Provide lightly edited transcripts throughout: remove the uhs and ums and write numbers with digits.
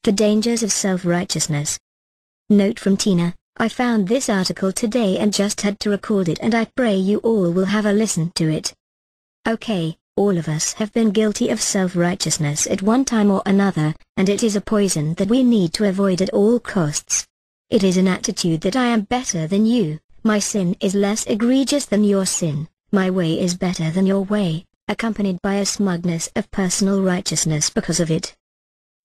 The Dangers of Self-Righteousness. Note from Tina: I found this article today and just had to record it, and I pray you all will have a listen to it. Okay, all of us have been guilty of self-righteousness at one time or another, and it is a poison that we need to avoid at all costs. It is an attitude that I am better than you, my sin is less egregious than your sin, my way is better than your way, accompanied by a smugness of personal righteousness because of it.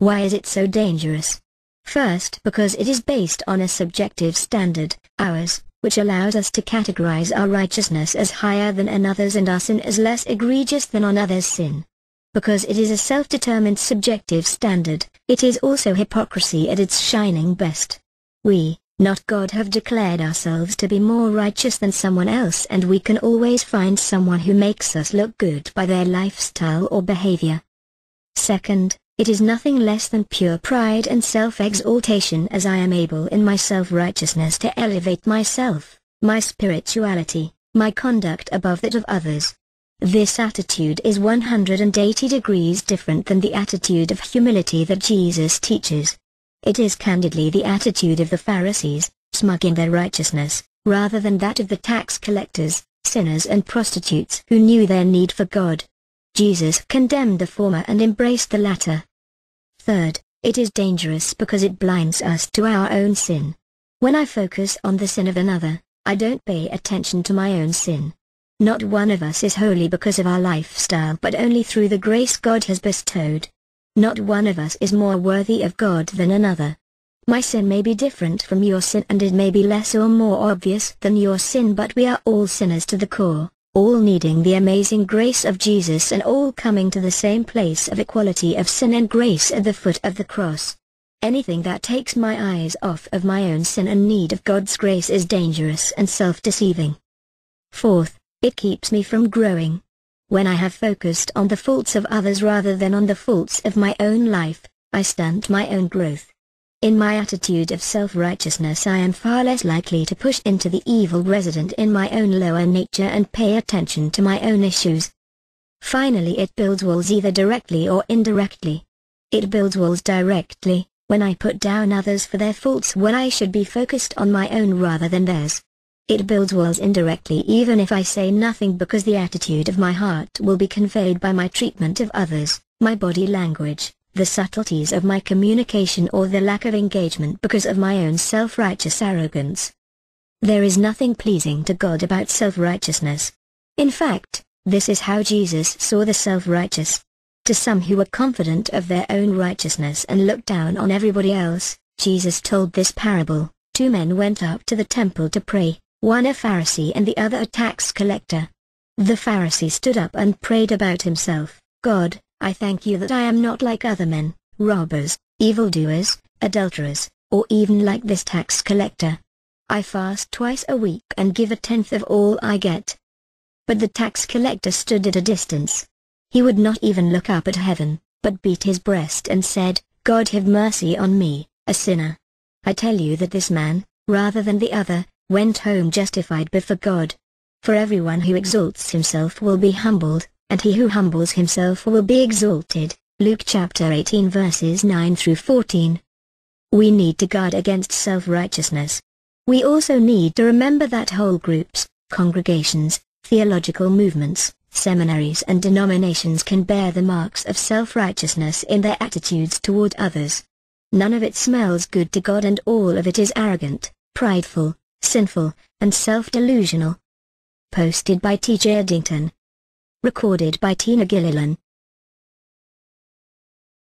Why is it so dangerous? First, because it is based on a subjective standard, ours, which allows us to categorize our righteousness as higher than another's and our sin as less egregious than another's sin. Because it is a self-determined subjective standard, it is also hypocrisy at its shining best. We, not God, have declared ourselves to be more righteous than someone else, and we can always find someone who makes us look good by their lifestyle or behavior. Second, it is nothing less than pure pride and self-exaltation, as I am able in my self-righteousness to elevate myself, my spirituality, my conduct above that of others. This attitude is 180 degrees different than the attitude of humility that Jesus teaches. It is candidly the attitude of the Pharisees, smug in their righteousness, rather than that of the tax collectors, sinners and prostitutes who knew their need for God. Jesus condemned the former and embraced the latter. Third, it is dangerous because it blinds us to our own sin. When I focus on the sin of another, I don't pay attention to my own sin. Not one of us is holy because of our lifestyle, but only through the grace God has bestowed. Not one of us is more worthy of God than another. My sin may be different from your sin, and it may be less or more obvious than your sin, but we are all sinners to the core, all needing the amazing grace of Jesus, and all coming to the same place of equality of sin and grace at the foot of the cross. Anything that takes my eyes off of my own sin and need of God's grace is dangerous and self-deceiving. Fourth, it keeps me from growing. When I have focused on the faults of others rather than on the faults of my own life, I stunt my own growth. In my attitude of self-righteousness, I am far less likely to push into the evil resident in my own lower nature and pay attention to my own issues. Finally, it builds walls either directly or indirectly. It builds walls directly, when I put down others for their faults when I should be focused on my own rather than theirs. It builds walls indirectly even if I say nothing, because the attitude of my heart will be conveyed by my treatment of others, my body language, the subtleties of my communication, or the lack of engagement because of my own self-righteous arrogance. There is nothing pleasing to God about self-righteousness. In fact, this is how Jesus saw the self-righteous. To some who were confident of their own righteousness and looked down on everybody else, Jesus told this parable. 2 men went up to the temple to pray, one a Pharisee and the other a tax collector. The Pharisee stood up and prayed about himself, "God, I thank you that I am not like other men, robbers, evildoers, adulterers, or even like this tax collector. I fast twice a week and give 1/10 of all I get." But the tax collector stood at a distance. He would not even look up at heaven, but beat his breast and said, "God, have mercy on me, a sinner." I tell you that this man, rather than the other, went home justified before God. For everyone who exalts himself will be humbled, and he who humbles himself will be exalted. Luke chapter 18 verses 9 through 14. We need to guard against self-righteousness. We also need to remember that whole groups, congregations, theological movements, seminaries and denominations can bear the marks of self-righteousness in their attitudes toward others. None of it smells good to God, and all of it is arrogant, prideful, sinful, and self-delusional. Posted by T.J. Eddington. Recorded by Tina Gilliland.